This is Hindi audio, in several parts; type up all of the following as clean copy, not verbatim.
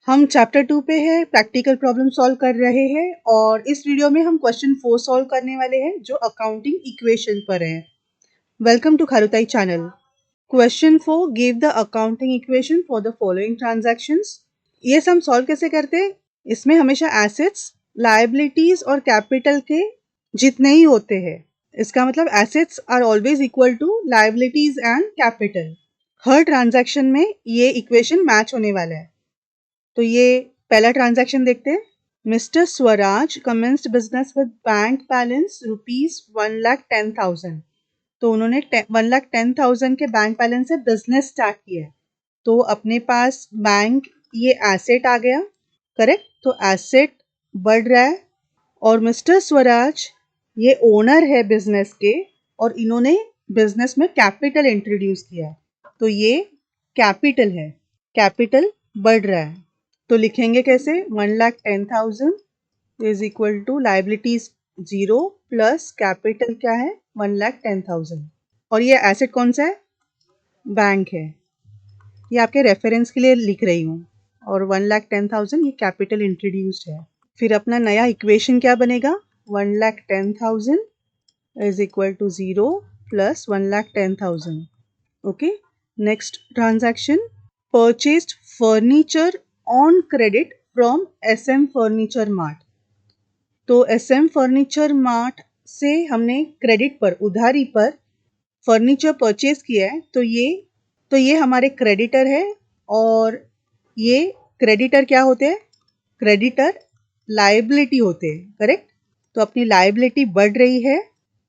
हम चैप्टर 2 पे है, प्रैक्टिकल प्रॉब्लम सॉल्व कर रहे हैं और इस वीडियो में हम क्वेश्चन 4 सॉल्व करने वाले हैं जो अकाउंटिंग इक्वेशन पर है। वेलकम टू खारुताई channel. Question 4 give the accounting equation for the following transactions. ये हम सॉल्व कैसे करते हैं? इसमें हमेशा एसेट्स, लायबिलिटीज और कैपिटल के जितने ही होते हैं। इसका मतलब assets are always equal to liabilities and capital. हर ट्रांजैक्शन में ये इक्वेशन मैच होने वाला है। तो ये पहला ट्रांजैक्शन देखते हैं। Mister Swaraj commenced business with bank balance ₹1,10,000। तो उन्होंने 1,10,000 के बैंक बैलेंस से बिजनेस स्टार्ट किया है। तो अपने पास बैंक ये एसेट आ गया, करेक्ट। तो एसेट बढ़ रहा है और मिस्टर स्वराज ये ओनर है बिजनेस के और इन्होंने बिजनेस में कैपिटल इंट्रोड्यूस किया है। तो ये कैपिटल है, कैपिटल बढ़ रहा है। तो लिखेंगे कैसे? 1,10,000 is equal to liabilities 0 plus capital क्या है? 1,10,000। और ये एसेट कौन सा है? बैंक है। ये आपके रेफरेंस के लिए लिख रही हूँ। और 1,10,000 ये कैपिटल इंट्रोड्यूस्ड है। फिर अपना नया इक्वेशन क्या बनेगा? 1,10,000 is equal to 0 plus 1,10,000। Okay. Next transaction, purchased furniture on credit from SM furniture mart. तो SM फर्नीचर मार्ट से हमने क्रेडिट पर, उधारी पर फर्नीचर परचेज किया है। तो ये हमारे क्रेडिटर है और ये क्रेडिटर क्या होते हैं? क्रेडिटर लायबिलिटी होते हैं, करेक्ट। तो अपनी लायबिलिटी बढ़ रही है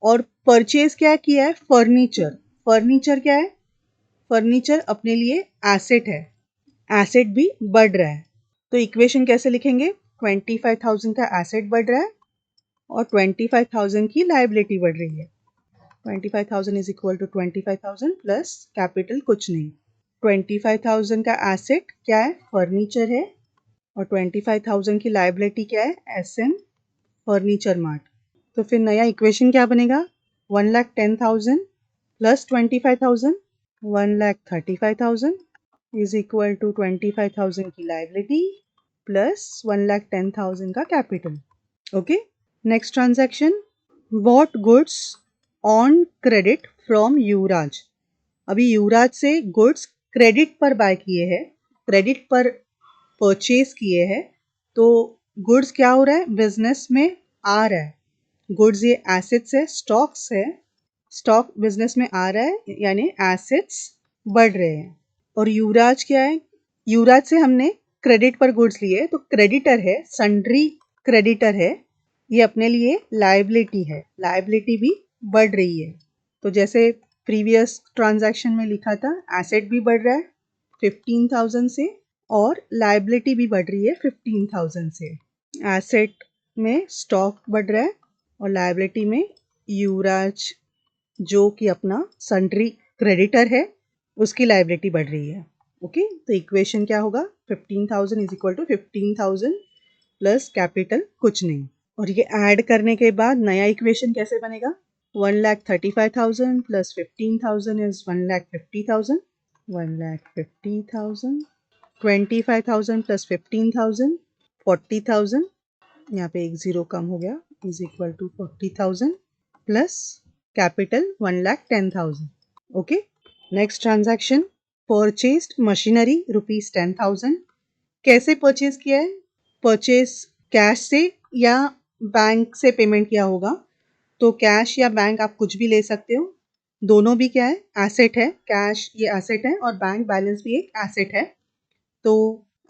और परचेज क्या किया है? फर्नीचर। फर्नीचर क्या है? फर्नीचर अपने लिए एसेट है, एसेट भी बढ़ रहा है। तो इक्वेशन कैसे लिखेंगे? 25,000 का एसेट बढ़ रहा है और 25,000 की लायबिलिटी बढ़ रही है। 25,000 is equal to 25,000 plus capital कुछ नहीं। 25,000 का एसेट क्या है? फर्नीचर है और 25,000 की लायबिलिटी क्या है? SM furniture mart. तो फिर नया इक्वेशन क्या बनेगा? 1,10,000 प्लस 25,000, 1,35,000 इज इक्वल टू 25,000 की लायबिलिटी प्लस 1,10,000 का capital. Okay. Next transaction, bought goods on credit from Yuvraj. अभी युवराज से गुड्स क्रेडिट पर बाय किए हैं, क्रेडिट पर परचेज किए हैं। तो गुड्स क्या हो रहा है? बिजनेस में आ रहा है। गुड्स ये एसेट्स है, स्टॉक्स है। स्टॉक बिजनेस में आ रहा है यानी एसेट्स बढ़ रहे हैं। और युवराज क्या है? युवराज से हमने क्रेडिट पर गुड्स लिए, तो क्रेडिटर है, सन्ड्री क्रेडिटर है। ये अपने लिए लायबिलिटी है, लायबिलिटी भी बढ़ रही है। तो जैसे प्रीवियस ट्रांजैक्शन में लिखा था, एसेट भी बढ़ रहा है 15,000 से और लायबिलिटी भी बढ़ रही है 15,000 से। एसेट में स्टॉक बढ़ रहा है और लायबिलिटी में युवराज जो कि अपना सन्ड्री क्रेडिटर है उसकी लायबिलिटी बढ़ रही है। ओके। तो इक्वेशन क्या होगा? 15,000 is equal to 15,000 plus capital कुछ नहीं। और ये ऐड करने के बाद नया इक्वेशन कैसे बनेगा? 1,35,000 प्लस 15,000 इज 1,50,000, 1,50,000, 25,000 प्लस 15,000, 40,000, यहाँ पे एक जीरो कम हो गया, is equal to 40,000 plus capital 1,10,000। Okay. Next transaction, purchased machinery ₹10,000। कैसे परचेज किया है? परचेज कैश से या बैंक से पेमेंट किया होगा। तो कैश या बैंक आप कुछ भी ले सकते हो, दोनों भी क्या है? एसेट है। कैश ये एसेट है और बैंक बैलेंस भी एक एसेट है। तो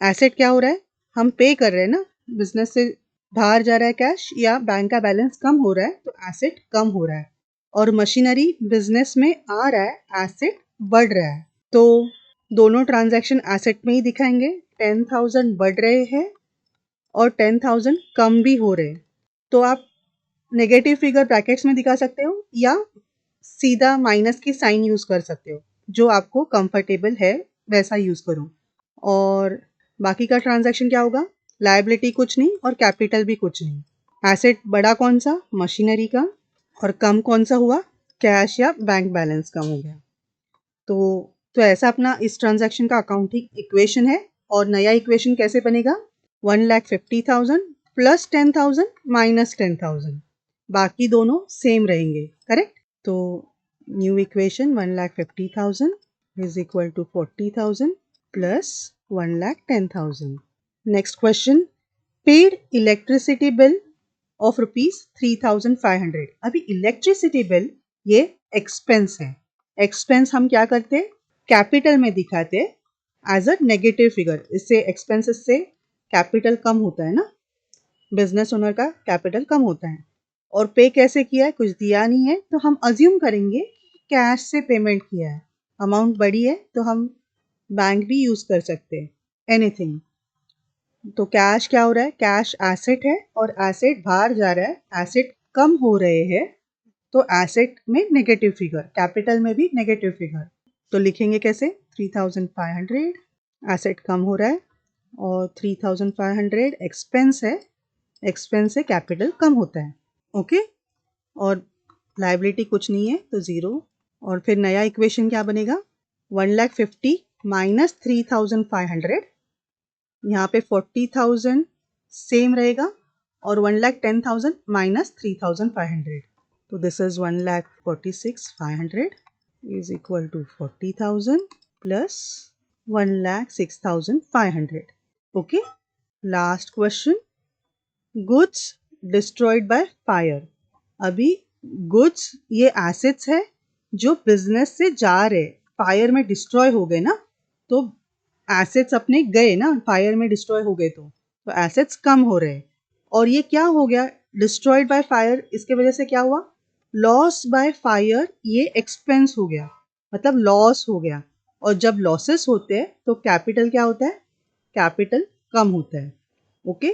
एसेट क्या हो रहा है? हम पे कर रहे हैं ना, बिजनेस से बाहर जा रहा है कैश या बैंक का बैलेंस कम हो रहा है, तो एसेट कम हो रहा है। और मशीनरी बिजनेस में आ रहा है, एसेट बढ़ रहा है। तो दोनों ट्रांजैक्शन एसेट में ही दिखाएंगे। 10,000 बढ़ रहे हैं और 10,000 कम भी हो रहे हैं। तो आप नेगेटिव फिगर ब्रैकेट्स में दिखा सकते हो या सीधा माइनस की साइन यूज कर सकते हो, जो आपको कंफर्टेबल है वैसा यूज करो। और बाकी का ट्रांजैक्शन क्या होगा? लायबिलिटी कुछ नहीं और कैपिटल भी कुछ नहीं। एसेट बड़ा कौन सा? मशीनरी का। और कम कौन सा हुआ? कैश या बैंक बैलेंस कम हो गया। तो ऐसा अपना इस ट्रांजैक्शन का अकाउंटिंग इक्वेशन है। और नया इक्वेशन कैसे बनेगा? 1,50,000 प्लस 10,000 माइनस 10,000, बाकी दोनों सेम रहेंगे, करेक्ट? तो new equation 1,50,000 is equal to 40,000 plus 1,10,000. Next question, paid electricity bill of ₹3,500. अभी इलेक्ट्रिसिटी बिल ये एक्सपेंस है. एक्सपेंस हम क्या करते हैं? कैपिटल में दिखाते हैं एज अ नेगेटिव फिगर. इससे एक्सपेंसेस से कैपिटल कम होता है ना, बिजनेस ओनर का कैपिटल कम होता है. और पे कैसे किया है? कुछ दिया नहीं है तो हम अज्यूम करेंगे कैश से पेमेंट किया है. अमाउंट बड़ी है तो हम बैंक भी यूज कर सकते हैं, एनीथिंग. तो कैश क्या हो रहा है? कैश एसेट है और एसेट बाहर जा रहा है, एसेट कम हो रहे हैं, तो एसेट में नेगेटिव फिगर, कैपिटल में भी नेगेटिव फिगर. तो लिखेंगे कैसे? 3,500 एसेट कम हो रहा है और 3,500 एक्सपेंस है, एक्सपेंस से कैपिटल कम होता है. ओके, और लाइबिलिटी कुछ नहीं है तो ज़ीरो. और फिर नया इक्वेशन क्या बनेगा? 1,50,000 माइनस 3,500. यहाँ पे 40,000 सेम रहेगा और 1,10,000 माइनस 3,500. तो this is 1,46,500 is equal to 40,000 plus 1,06,500. Okay, last question, goods destroyed by fire. अभी गुड्स ये एसेट्स है जो बिजनेस से जा रहे, फायर में डिस्ट्रॉय हो गए ना, तो एसेट्स अपने गए ना, फायर में डिस्ट्रॉय हो गए तो एसेट्स कम हो रहे. और ये क्या हो गया? डिस्ट्रॉयड बाय फायर, इसके वजह से क्या हुआ? लॉस बाय फायर, ये एक्सपेंस हो गया, मतलब लॉस हो गया. और जब लॉसेस होते हैं तो कैपिटल क्या होता है? कैपिटल कम होता है. ओके,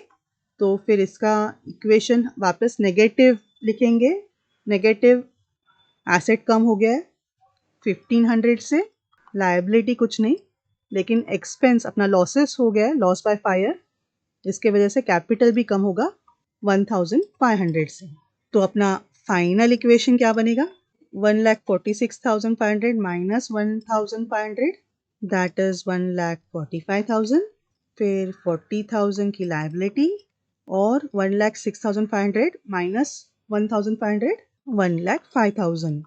तो फिर इसका इक्वेशन वापस नेगेटिव लिखेंगे. नेगेटिव, एसेट कम हो गया है 1,500 से, लायबिलिटी कुछ नहीं, लेकिन एक्सपेंस अपना लॉसेस हो गया है, लॉस बाय फायर, इसके वजह से कैपिटल भी कम होगा 1,500 से. तो अपना फाइनल इक्वेशन क्या बनेगा? 1,46,500 माइनस 1,500, दैट इज 1,45,000. फिर 40,000 की लायबिलिटी और 1,06,500 माइनस 1,500, 1,05,000.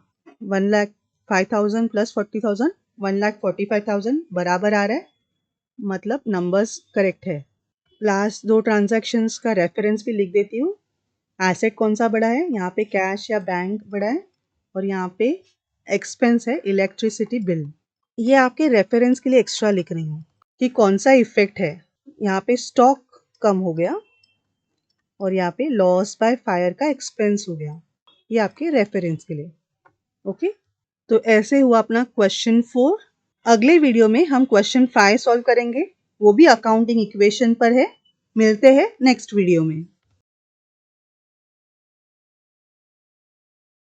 1,05,000 प्लस 40,000, 1,45,000 बराबर आ रहा है, मतलब नंबर्स करेक्ट है. लास्ट दो ट्रांजैक्शंस का रेफरेंस भी लिख देती हूँ. एसेट कौन सा बड़ा है? यहाँ पे कैश या बैंक बड़ा है और यहाँ पे एक्सपेंस है इलेक्ट्रिसिटी बिल. ये आपके रेफरेंस के लिए एक्स्ट्रा लिख रही हूँ कि कौन सा इफेक्ट है. यहाँ पे स्टॉक कम हो गया और यहाँ पे लॉस बाय फायर का एक्सपेंस हो गया. ये आपके रेफरेंस के लिए. ओके, तो ऐसे हुआ अपना क्वेश्चन 4. अगले वीडियो में हम क्वेश्चन 5 सॉल्व करेंगे, वो भी अकाउंटिंग इक्वेशन पर है. मिलते हैं नेक्स्ट वीडियो में.